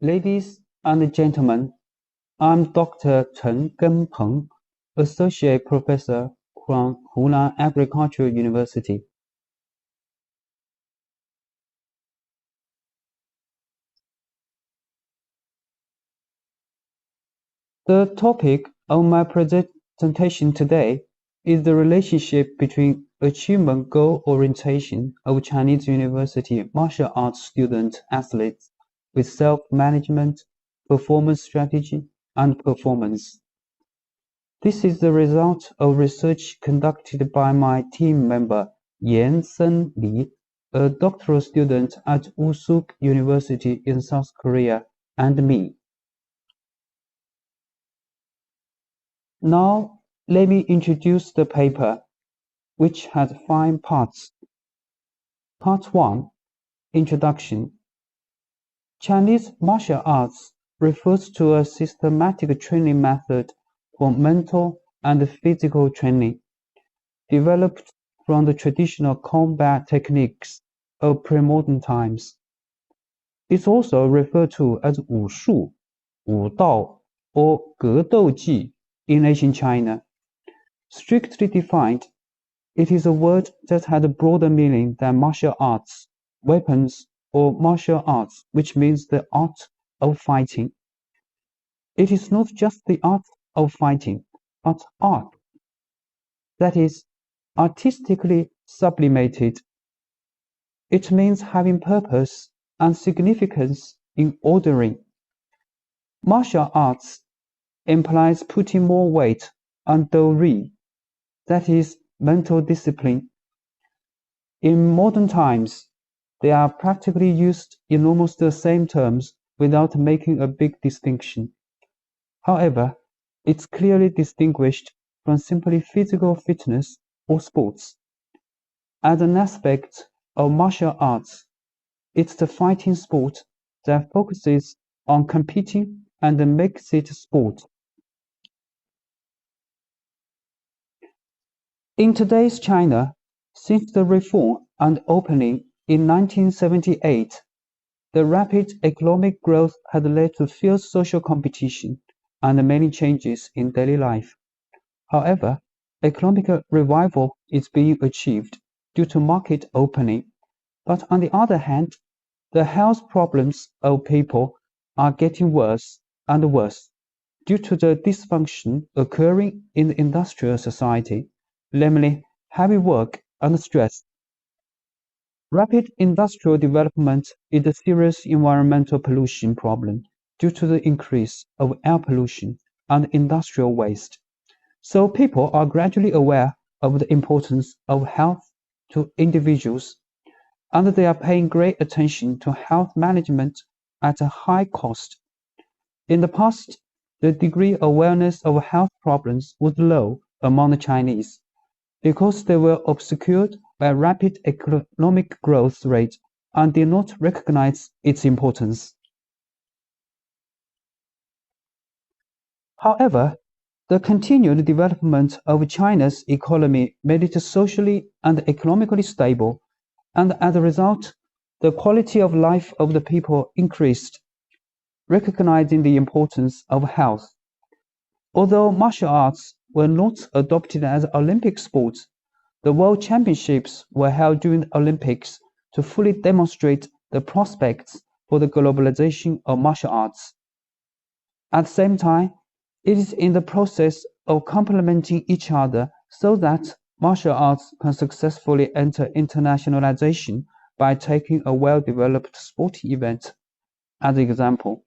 Ladies and gentlemen, I'm Dr. Chenggen Peng, Associate Professor from Hunan Agricultural University. The topic of my presentation today is the relationship between achievement goal orientation of Chinese university martial arts student athletes with self-management, performance strategy, and performance. This is the result of research conducted by my team member Yansen, a doctoral student at Wushu University in South Korea, and me. Now, let me introduce the paper, which has 5 parts. Part 1, Introduction. Chinese martial arts refers to a systematic training method for mental and physical training, developed from the traditional combat techniques of pre-modern times. It's also referred to as Wushu, Wudao, or Gedouji in ancient China. Strictly defined, it is a word that has a broader meaning than martial arts, weapons, or martial arts, which means the art of fighting. It is not just the art of fighting, but art. That is, artistically sublimated. It means having purpose and significance in ordering. Martial arts implies putting more weight on dou-ri, that is, mental discipline. In modern times, they are practically used in almost the same terms without making a big distinction. However, it's clearly distinguished from simply physical fitness or sports. As an aspect of martial arts, it's the fighting sport that focuses on competing and makes it sport. In today's China, since the reform and opening in 1978, the rapid economic growth has led to fierce social competition and many changes in daily life. However, economic revival is being achieved due to market opening, but on the other hand, the health problems of people are getting worse and worse due to the dysfunction occurring in the industrial society, namely heavy work and stress. Rapid industrial development is a serious environmental pollution problem due to the increase of air pollution and industrial waste. So people are gradually aware of the importance of health to individuals, and they are paying great attention to health management at a high cost. In the past, the degree of awareness of health problems was low among the Chinese because they were obscured by rapid economic growth rate and did not recognize its importance. However, the continued development of China's economy made it socially and economically stable, and as a result, the quality of life of the people increased, recognizing the importance of health. Although martial arts were not adopted as Olympic sports, the World Championships were held during the Olympics to fully demonstrate the prospects for the globalization of martial arts. At the same time, it is in the process of complementing each other so that martial arts can successfully enter internationalization by taking a well-developed sporting event as an example,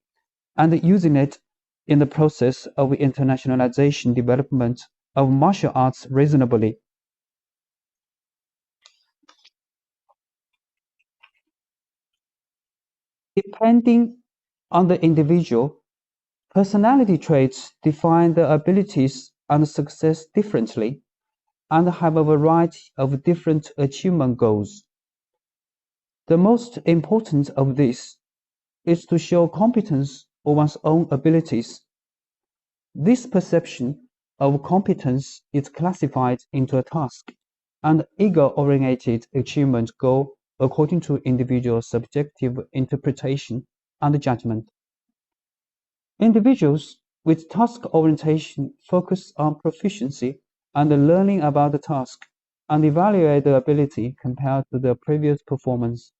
and using it in the process of internationalization development of martial arts reasonably. Depending on the individual, personality traits define their abilities and success differently and have a variety of different achievement goals. The most important of these is to show competence of one's own abilities. This perception of competence is classified into a task and ego-oriented achievement goal according to individual subjective interpretation and judgment. Individuals with task orientation focus on proficiency and learning about the task and evaluate their ability compared to their previous performance.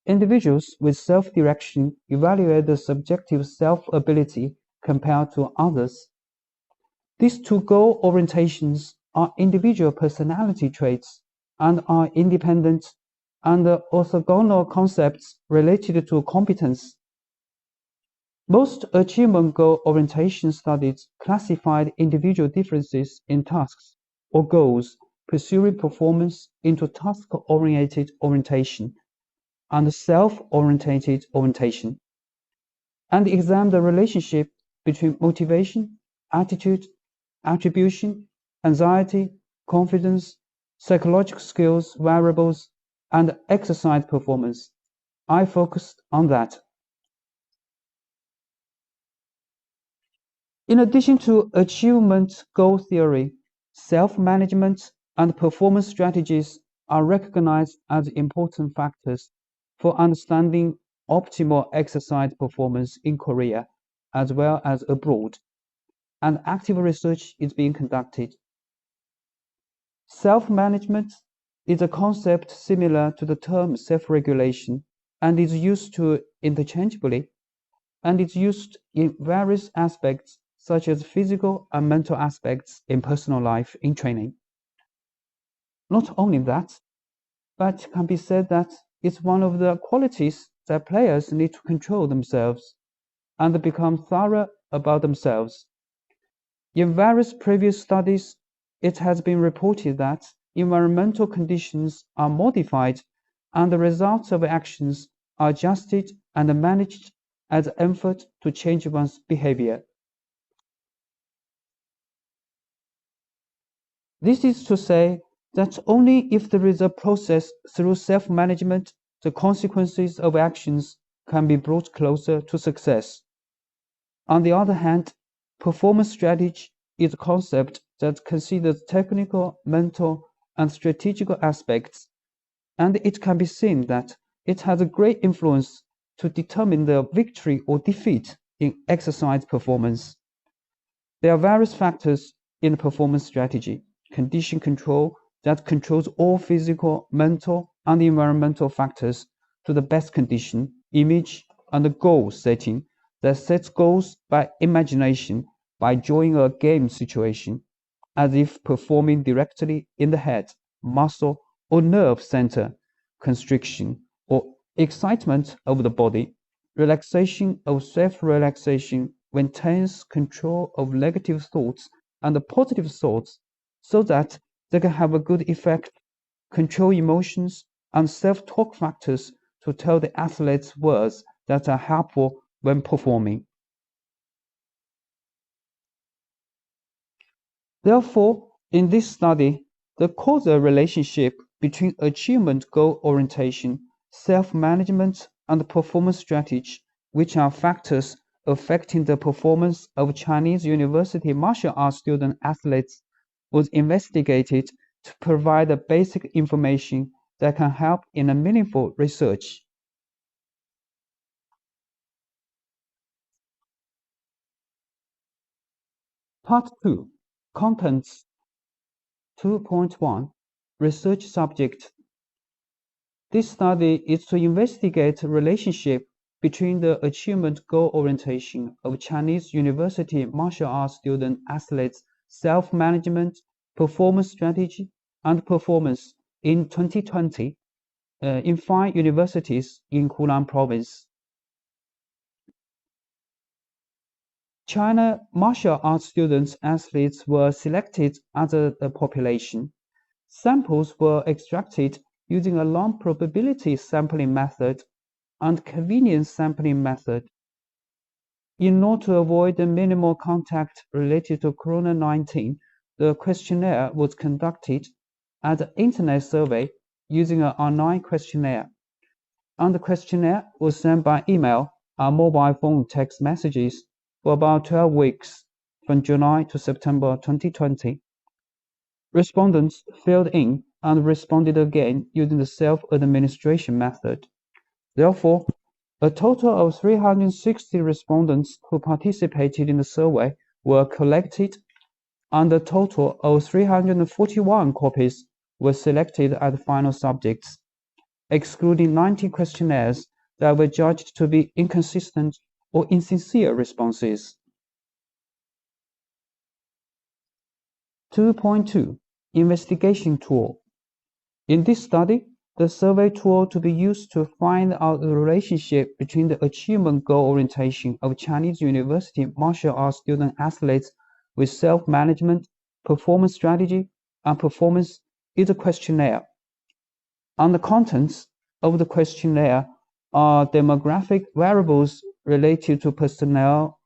Individuals with self-direction evaluate the subjective self-ability compared to others. These two goal orientations are individual personality traits and are independent and orthogonal concepts related to competence. Most achievement goal orientation studies classified individual differences in tasks or goals pursuing performance into task-oriented orientation and self-oriented orientation, and examine the relationship between motivation, attitude, attribution, anxiety, confidence, psychological skills, variables, and exercise performance. I focused on that. In addition to achievement goal theory, self-management and performance strategies are recognized as important factors for understanding optimal exercise performance in Korea as well as abroad, and active research is being conducted. Self-management is a concept similar to the term self-regulation and is used interchangeably, and is used in various aspects such as physical and mental aspects in personal life in training. Not only that, but it can be said that it's one of the qualities that players need to control themselves and become thorough about themselves. In various previous studies, it has been reported that environmental conditions are modified and the results of actions are adjusted and managed as an effort to change one's behavior. This is to say that only if there is a process through self-management, the consequences of actions can be brought closer to success. On the other hand, performance strategy is a concept that considers technical, mental, and strategical aspects, and it can be seen that it has a great influence to determine the victory or defeat in exercise performance. There are various factors in performance strategy. Condition control that controls all physical, mental, and environmental factors to the best condition, image, and goal setting that sets goals by imagination by drawing a game situation, as if performing directly in the head, muscle, or nerve center, constriction or excitement of the body, relaxation of self-relaxation when tense, control of negative thoughts and positive thoughts so that they can have a good effect, control emotions and self-talk factors to tell the athletes words that are helpful when performing. Therefore, in this study, the causal relationship between achievement goal orientation, self-management, and performance strategy, which are factors affecting the performance of Chinese university martial arts student athletes, was investigated to provide the basic information that can help in a meaningful research. Part 2, Contents 2.1, Research Subject. This study is to investigate the relationship between the achievement goal orientation of Chinese university martial arts student athletes' self-management, performance strategy, and performance in 2020 in 5 universities in Hunan province. China martial arts students athletes were selected as a population. Samples were extracted using a long probability sampling method and convenience sampling method. In order to avoid the minimal contact related to COVID-19, the questionnaire was conducted as an internet survey using an online questionnaire, and the questionnaire was sent by email and mobile phone text messages for about 12 weeks, from July to September 2020. Respondents filled in and responded again using the self-administration method. Therefore, A total of 360 respondents who participated in the survey were collected, and a total of 341 copies were selected as final subjects, excluding 90 questionnaires that were judged to be inconsistent or insincere responses. 2.2 Investigation Tool. In this study, the survey tool to be used to find out the relationship between the achievement goal orientation of Chinese university martial arts student athletes with self-management, performance strategy, and performance is a questionnaire. And the contents of the questionnaire are demographic variables related to personnel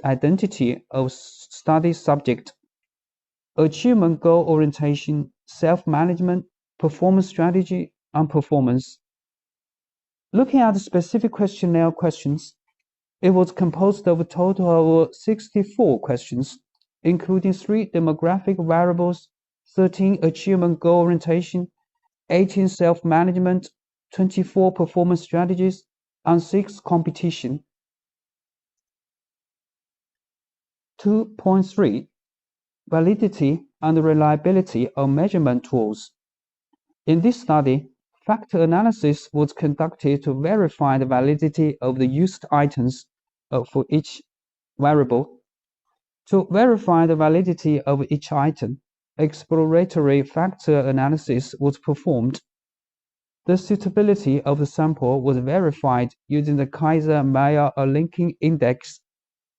identity of study subject, achievement goal orientation, self-management, performance strategy, and performance. Looking at the specific questionnaire questions, it was composed of a total of 64 questions, including 3 demographic variables, 13 achievement goal orientation, 18 self-management, 24 performance strategies, and 6 competition. 2.3 Validity and reliability of measurement tools. In this study, factor analysis was conducted to verify the validity of the used items for each variable. To verify the validity of each item, exploratory factor analysis was performed. The suitability of the sample was verified using the Kaiser-Meyer linking index,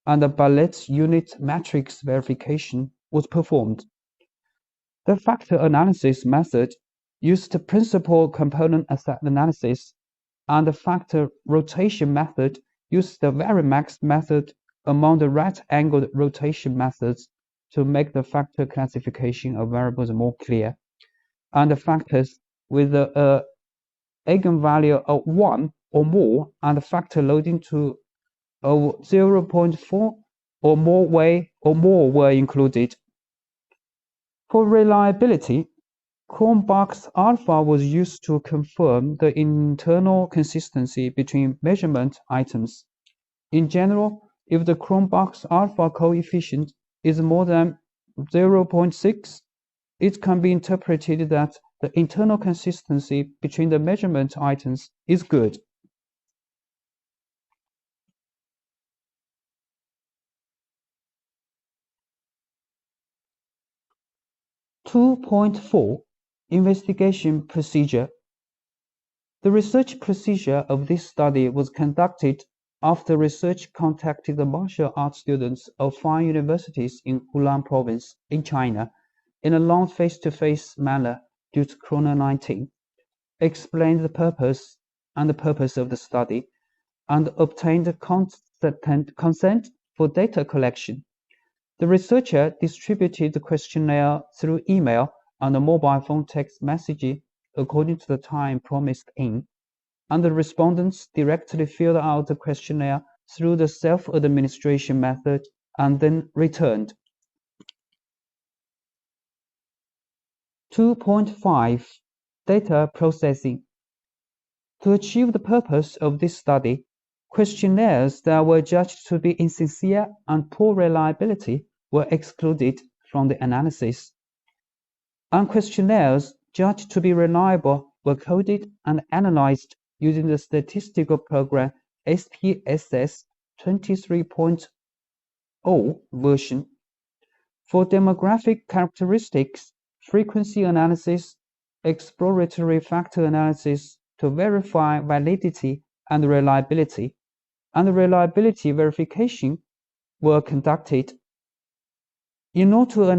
and the Ballet unit matrix verification was performed. The factor analysis method used the principal component analysis, and the factor rotation method used the Varimax method among the right-angled rotation methods to make the factor classification of variables more clear, and the factors with the eigenvalue of 1 or more and the factor loading to 0.4 or more were included. For reliability, Cronbach's alpha was used to confirm the internal consistency between measurement items. In general, if the Cronbach's alpha coefficient is more than 0.6, it can be interpreted that the internal consistency between the measurement items is good. (2.4) Investigation procedure. The research procedure of this study was conducted after research contacted the martial arts students of 5 universities in Hunan province in China in a long face-to-face manner due to Corona-19, explained the purpose of the study, and obtained consent for data collection. The researcher distributed the questionnaire through email and mobile phone text messaging according to the time promised in, and the respondents directly filled out the questionnaire through the self-administration method and then returned. 2.5 Data processing. To achieve the purpose of this study, questionnaires that were judged to be insincere and poor reliability were excluded from the analysis, and questionnaires judged to be reliable were coded and analyzed using the statistical program SPSS23.0 version. For demographic characteristics, frequency analysis, exploratory factor analysis to verify validity and reliability, and reliability verification were conducted. In order to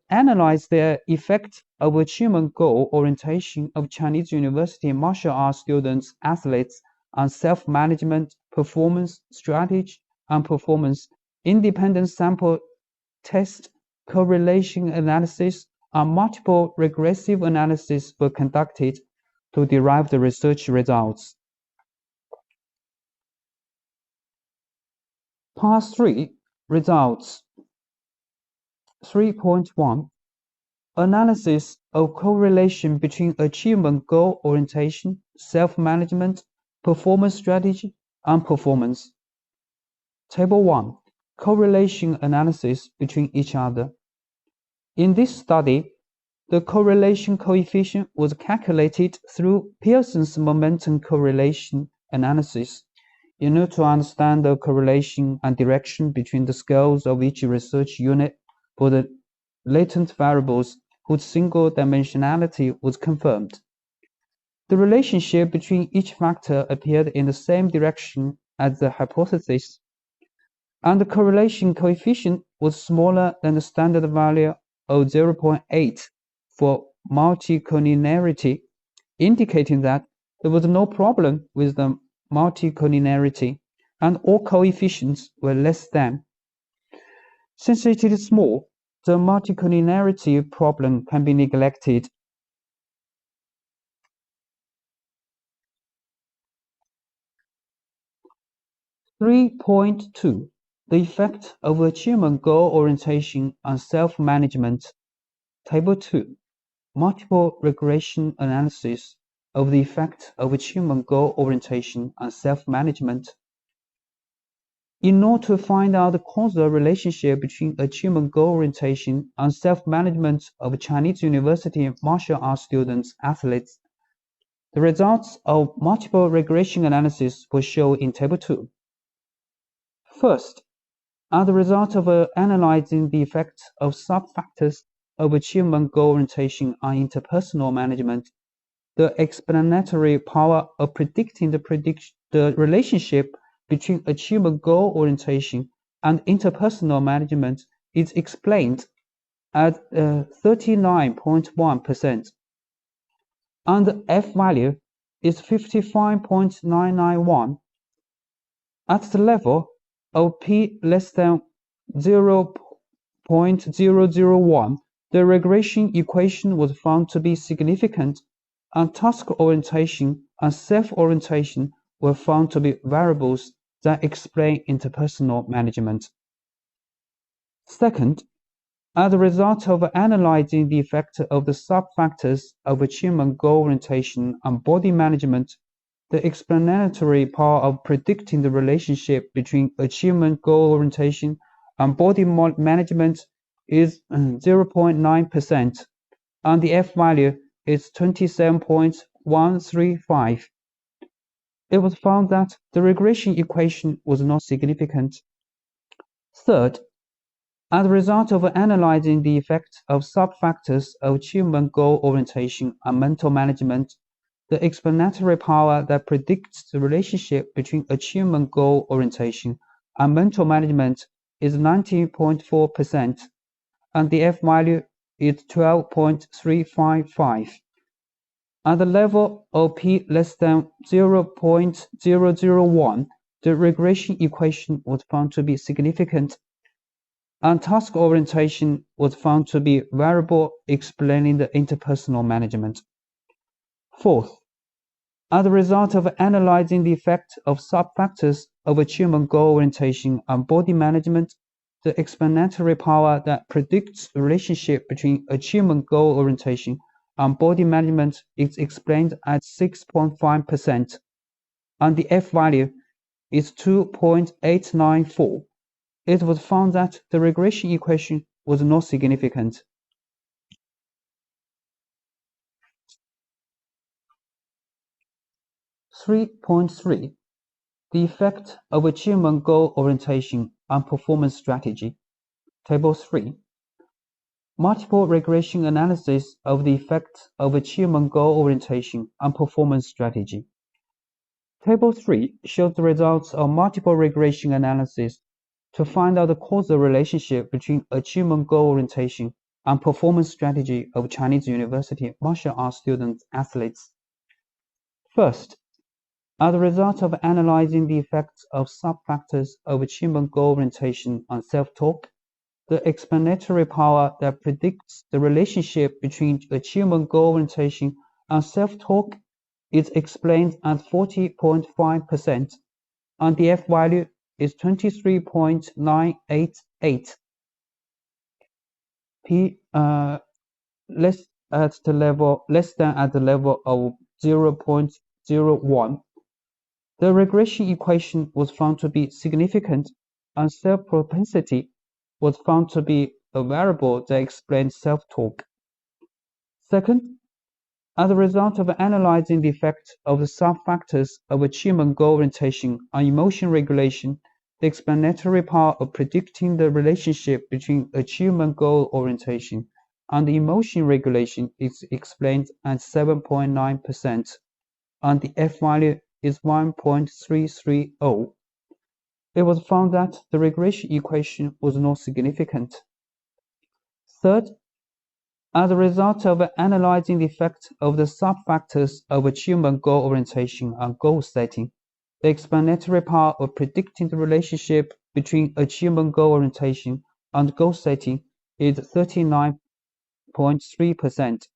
analyze the effect of achievement goal orientation of Chinese university martial arts students, athletes, on self-management, performance, strategy, and performance, independent sample test, correlation analysis, and multiple regressive analysis were conducted to derive the research results. Part 3 Results. 3.1 Analysis of correlation between achievement goal orientation, self-management, performance strategy, and performance. Table 1. Correlation analysis between each other. In this study, the correlation coefficient was calculated through Pearson's momentum correlation analysis in order to understand the correlation and direction between the scales of each research unit for the latent variables whose single dimensionality was confirmed. The relationship between each factor appeared in the same direction as the hypothesis, and the correlation coefficient was smaller than the standard value of 0.8 for multicollinearity, indicating that there was no problem with the multicollinearity and all coefficients were less than. Since it is small, the multicollinearity problem can be neglected. (3.2) The effect of achievement goal orientation on self-management. Table 2. Multiple regression analysis of the effect of achievement goal orientation on self-management. In order to find out the causal relationship between achievement goal orientation and self-management of Chinese university martial arts students athletes, the results of multiple regression analysis were shown in Table 2. First, as a result of analyzing the effects of sub-factors of achievement goal orientation on interpersonal management, the explanatory power of predicting the relationship between achievement goal orientation and interpersonal management is explained at 39.1%, and the F value is 55.991. At the level of p less than 0.001, the regression equation was found to be significant, and task orientation and self-orientation were found to be variables that explain interpersonal management. Second, as a result of analyzing the effect of the sub-factors of achievement goal orientation on body management, the explanatory power of predicting the relationship between achievement goal orientation and body management is 0.9%, and the F value is 27.135. It was found that the regression equation was not significant. Third, as a result of analyzing the effect of sub-factors of achievement goal orientation on mental management, the explanatory power that predicts the relationship between achievement goal orientation and mental management is 19.4%, and the F value is 12.355. At the level of p less than 0.001, the regression equation was found to be significant, and task orientation was found to be variable explaining the interpersonal management. Fourth, as a result of analyzing the effect of sub-factors of achievement goal orientation on body management, the explanatory power that predicts the relationship between achievement goal orientation and body management is explained at 6.5%, and the F value is 2.894. It was found that the regression equation was not significant. (3.3) The effect of achievement goal orientation on performance strategy. Table 3. Multiple regression analysis of the effect of achievement goal orientation on performance strategy. Table 3 shows the results of multiple regression analysis to find out the causal relationship between achievement goal orientation and performance strategy of Chinese university martial arts student athletes. First, as a result of analyzing the effects of sub-factors of achievement goal orientation on self-talk, the explanatory power that predicts the relationship between achievement goal orientation and self-talk is explained at 40.5%, and the F value is 23.988. P less than at the level of 0.01. The regression equation was found to be significant, and self-propensity was found to be a variable that explains self-talk. Second, as a result of analyzing the effect of the sub-factors of achievement goal orientation on emotion regulation, the explanatory power of predicting the relationship between achievement goal orientation and emotion regulation is explained at 7.9%, and the F value is 1.330. It was found that the regression equation was not significant. Third, as a result of analyzing the effect of the sub-factors of achievement goal orientation on goal setting, the explanatory power of predicting the relationship between achievement goal orientation and goal setting is 39.3%,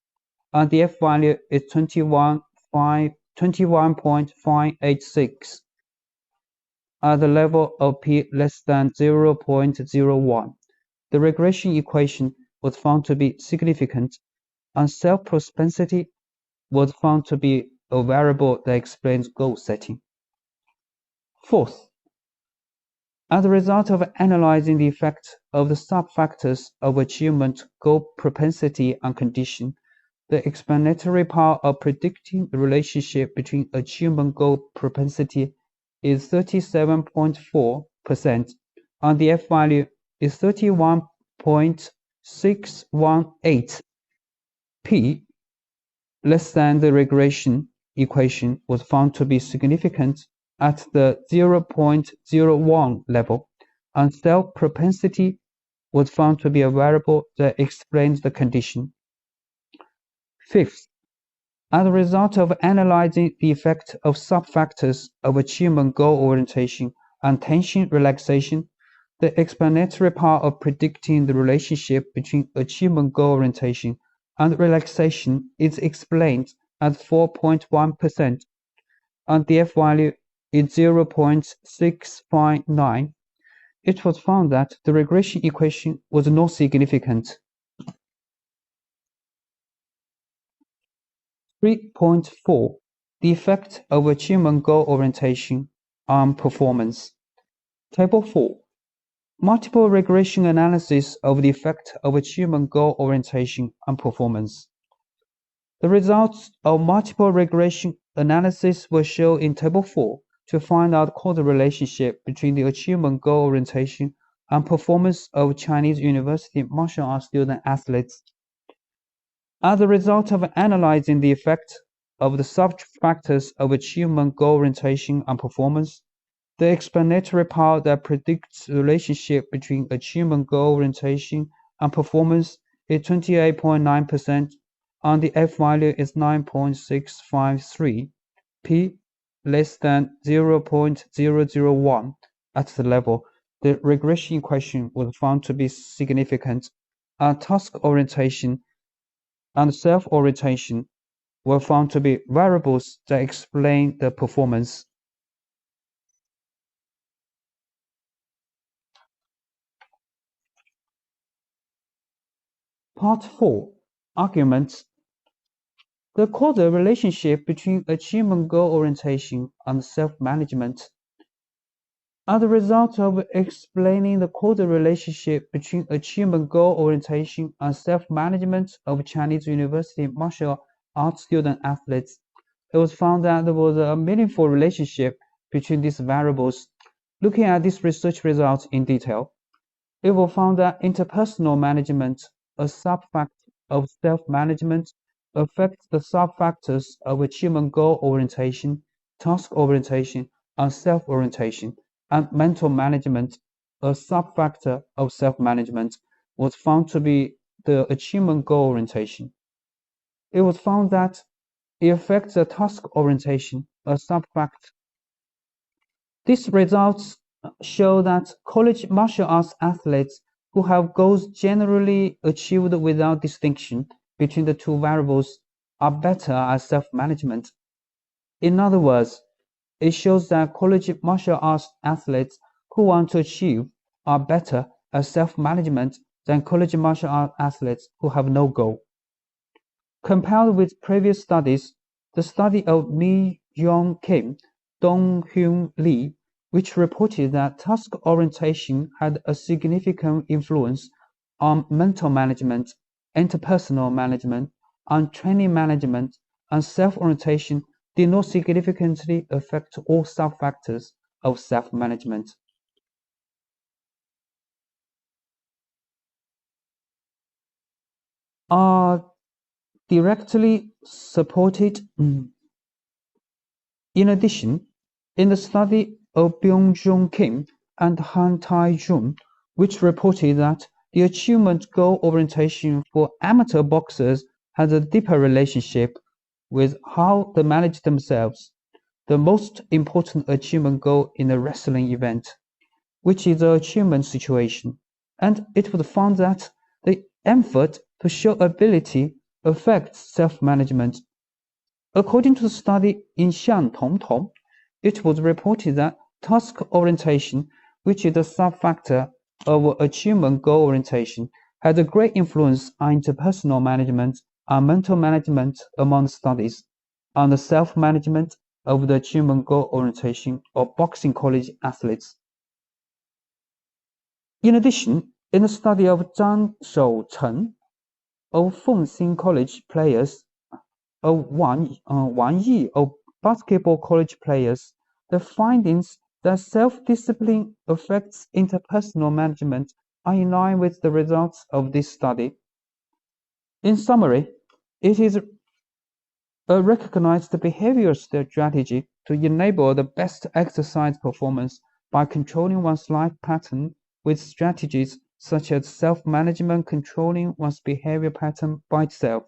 and the F value is 21.586 at the level of p less than 0.01. The regression equation was found to be significant, and self-propensity was found to be a variable that explains goal setting. Fourth, as a result of analyzing the effect of the sub-factors of achievement goal propensity and condition, the explanatory power of predicting the relationship between achievement goal propensity is 37.4%, and the F value is 31.618. P less than the regression equation was found to be significant at the 0.01 level, and self-propensity was found to be a variable that explains the condition. Fifth, as a result of analyzing the effect of sub-factors of achievement goal orientation and tension relaxation, the explanatory power of predicting the relationship between achievement goal orientation and relaxation is explained at 4.1%, and the F value is 0.659. It was found that the regression equation was not significant. 3.4. The effect of achievement goal orientation on performance. Table 4. Multiple regression analysis of the effect of achievement goal orientation on performance. The results of multiple regression analysis were shown in Table 4 to find out causal relationship between the achievement goal orientation and performance of Chinese university martial arts student athletes. As a result of analyzing the effect of the sub-factors of achievement goal orientation on performance, the explanatory power that predicts the relationship between achievement goal orientation and performance is 28.9%, and the F value is 9.653. P less than 0.001 at the level. The regression equation was found to be significant, and task orientation and self-orientation were found to be variables that explain the performance. Part 4. Arguments. The causal relationship between achievement goal orientation and self-management. As a result of explaining the causal relationship between achievement goal orientation and self-management of Chinese university martial arts student athletes, it was found that there was a meaningful relationship between these variables. Looking at these research results in detail, it was found that interpersonal management, a sub-factor of self-management, affects the sub-factors of achievement goal orientation, task orientation, and self-orientation, and mental management, a sub-factor of self-management, was found to be the achievement goal orientation. It was found that it affects the task orientation, a sub-factor. These results show that college martial arts athletes who have goals generally achieved without distinction between the two variables are better at self-management. In other words, it shows that college martial arts athletes who want to achieve are better at self-management than college martial arts athletes who have no goal. Compared with previous studies, the study of Mi Yong Kim Donghyun Lee, which reported that task orientation had a significant influence on mental management, interpersonal management, and training management, and self-orientation did not significantly affect all sub-factors of self-management. Are directly supported. In addition, in the study of Byung-Jung Kim and Han Tai-jun, which reported that the achievement goal orientation for amateur boxers has a deeper relationship with how they manage themselves, the most important achievement goal in a wrestling event, which is the achievement situation, and it was found that the effort to show ability affects self-management. According to the study in Xian Tong, it was reported that task orientation, which is a sub-factor of achievement goal orientation, had a great influence on interpersonal management and mental management among studies, on the self-management of the achievement goal orientation of boxing college athletes. In addition, in the study of Zhang Shoucheng of Fengxing College players, of Wang Yi of basketball college players, the findings that self-discipline affects interpersonal management are in line with the results of this study. In summary, it is a recognized behavioral strategy to enable the best exercise performance by controlling one's life pattern with strategies such as self-management controlling one's behavior pattern by itself.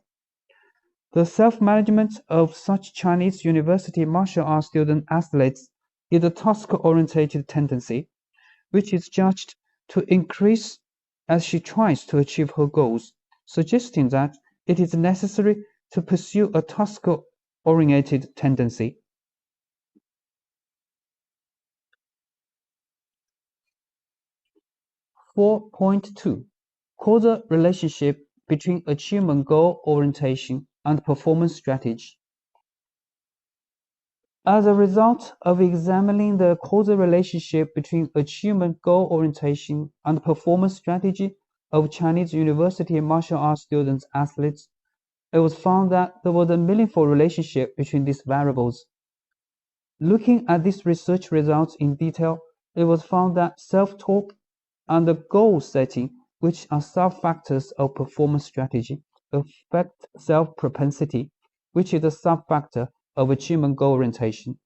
The self-management of such Chinese university martial arts student athletes is a task-oriented tendency, which is judged to increase as she tries to achieve her goals, suggesting that it is necessary to pursue a task-oriented tendency. 4.2 Causal relationship between achievement goal orientation and performance strategy. As a result of examining the causal relationship between achievement goal orientation and performance strategy of Chinese university martial arts students athletes, it was found that there was a meaningful relationship between these variables. Looking at these research results in detail, it was found that self-talk and the goal setting, which are sub-factors of performance strategy, affect self-propensity, which is a sub-factor of achievement goal orientation,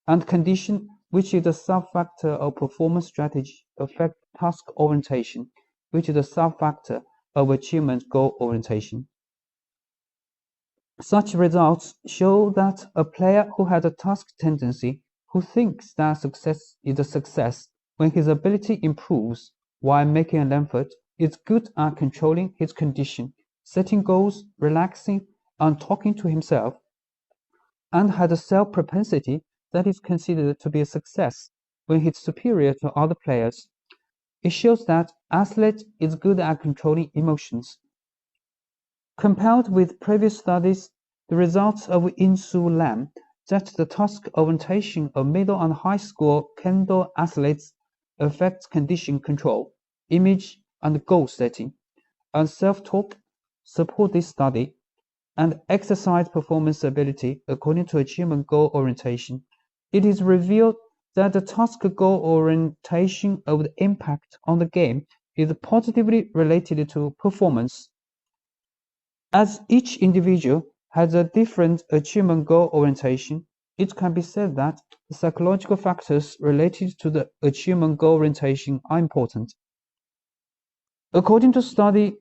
and condition, which is a sub-factor of performance strategy, affect task orientation, which is a sub-factor of achievement goal orientation. Such results show that a player who has a task tendency, who thinks that success is a success when his ability improves while making an effort, is good at controlling his condition, setting goals, relaxing, and talking to himself, and has a self-propensity that is considered to be a success when he is superior to other players. It shows that athlete is good at controlling emotions. Compared with previous studies, the results of In-Su Lam that the task orientation of middle and high school kendo athletes affects condition control, image and goal setting, and self-talk support this study, and exercise performance ability according to achievement goal orientation. It is revealed that the task goal orientation of the impact on the game is positively related to performance. As each individual has a different achievement goal orientation, it can be said that the psychological factors related to the achievement goal orientation are important. According to study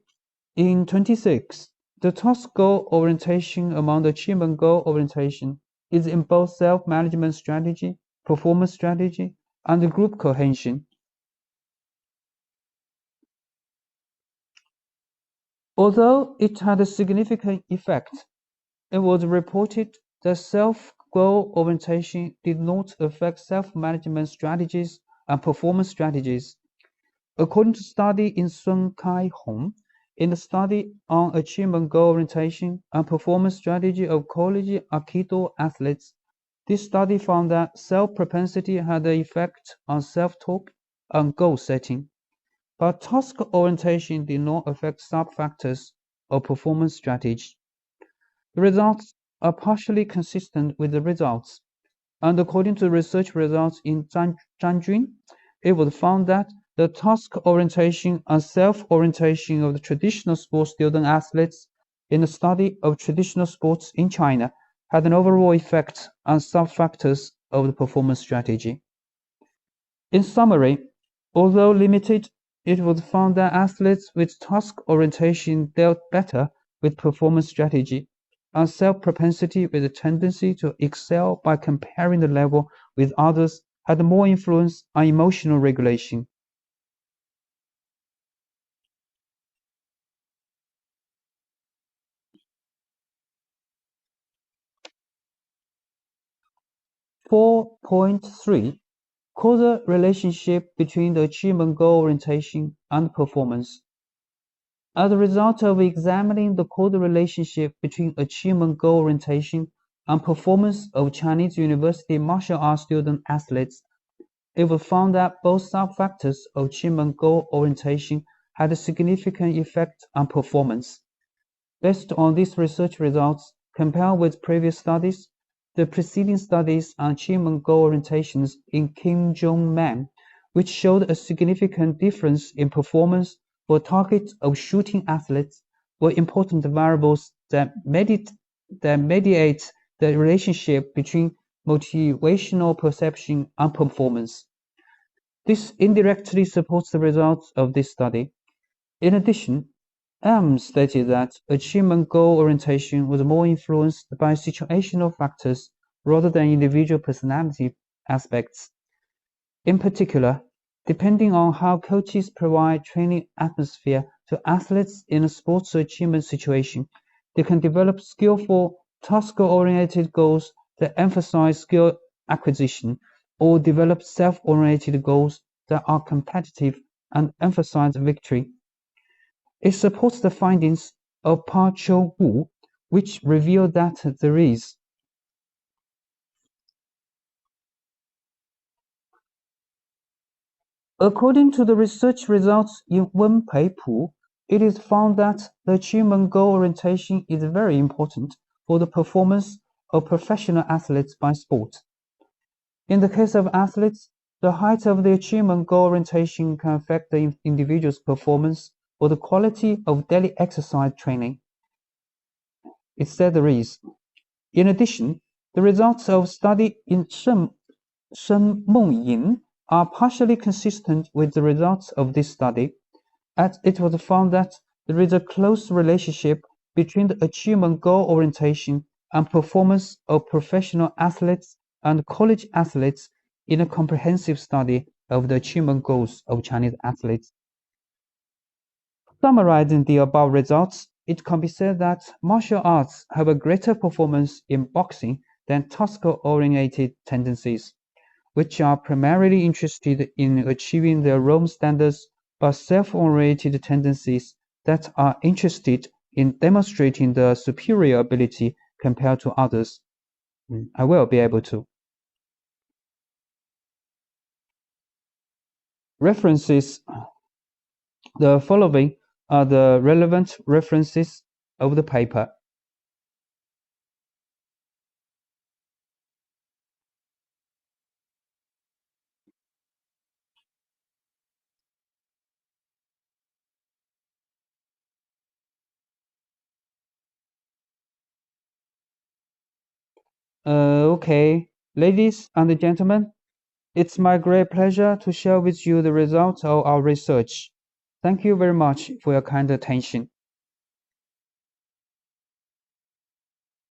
in 26, the task goal orientation among the achievement goal orientation is in both self-management strategy, performance strategy, and group cohesion. Although it had a significant effect, it was reported that self-goal orientation did not affect self-management strategies and performance strategies. According to study in Sun Kai-hong, in the study on achievement goal orientation and performance strategy of college Aikido athletes, This study found that self-propensity had an effect on self-talk and goal setting, but task orientation did not affect sub-factors of performance strategy. The results are partially consistent with the results, and according to research results in Chenggen, it was found that the task orientation and self-orientation of the traditional sports student athletes in the study of traditional sports in China had an overall effect on sub-factors of the performance strategy. In summary, although limited, it was found that athletes with task orientation dealt better with performance strategy, and self-propensity with a tendency to excel by comparing the level with others had more influence on emotional regulation. (4.3) Causal relationship between the achievement goal orientation and performance. As a result of examining the causal relationship between achievement goal orientation and performance of Chinese university martial arts student athletes, it was found that both sub-factors of achievement goal orientation had a significant effect on performance. Based on these research results, compared with previous studies, the preceding studies on achievement goal orientations in Kim Jong-man, which showed a significant difference in performance for target of shooting athletes, were important variables that mediate the relationship between motivational perception and performance. This indirectly supports the results of this study. In addition, M stated that achievement goal orientation was more influenced by situational factors rather than individual personality aspects. In particular, depending on how coaches provide training atmosphere to athletes in a sports achievement situation, they can develop skillful, task-oriented goals that emphasize skill acquisition, or develop self-oriented goals that are competitive and emphasize victory. It supports the findings of Park Cho-woo, which revealed that there is According to the research results in Wen paper, it is found that the achievement goal orientation is very important for the performance of professional athletes by sport. In the case of athletes, the height of the achievement goal orientation can affect the individual's performance or the quality of daily exercise training. It said there is. In addition, the results of study in Shen Mengyin are partially consistent with the results of this study, as it was found that there is a close relationship between the achievement goal orientation and performance of professional athletes and college athletes in a comprehensive study of the achievement goals of Chinese athletes. Summarizing the above results, it can be said that martial arts have a greater performance in boxing than task-oriented tendencies, which are primarily interested in achieving their Rome standards, but self-oriented tendencies that are interested in demonstrating the superior ability compared to others. I will be able to. References. The following are the relevant references of the paper. Okay, ladies and gentlemen, it's my great pleasure to share with you the results of our research. Thank you very much for your kind attention.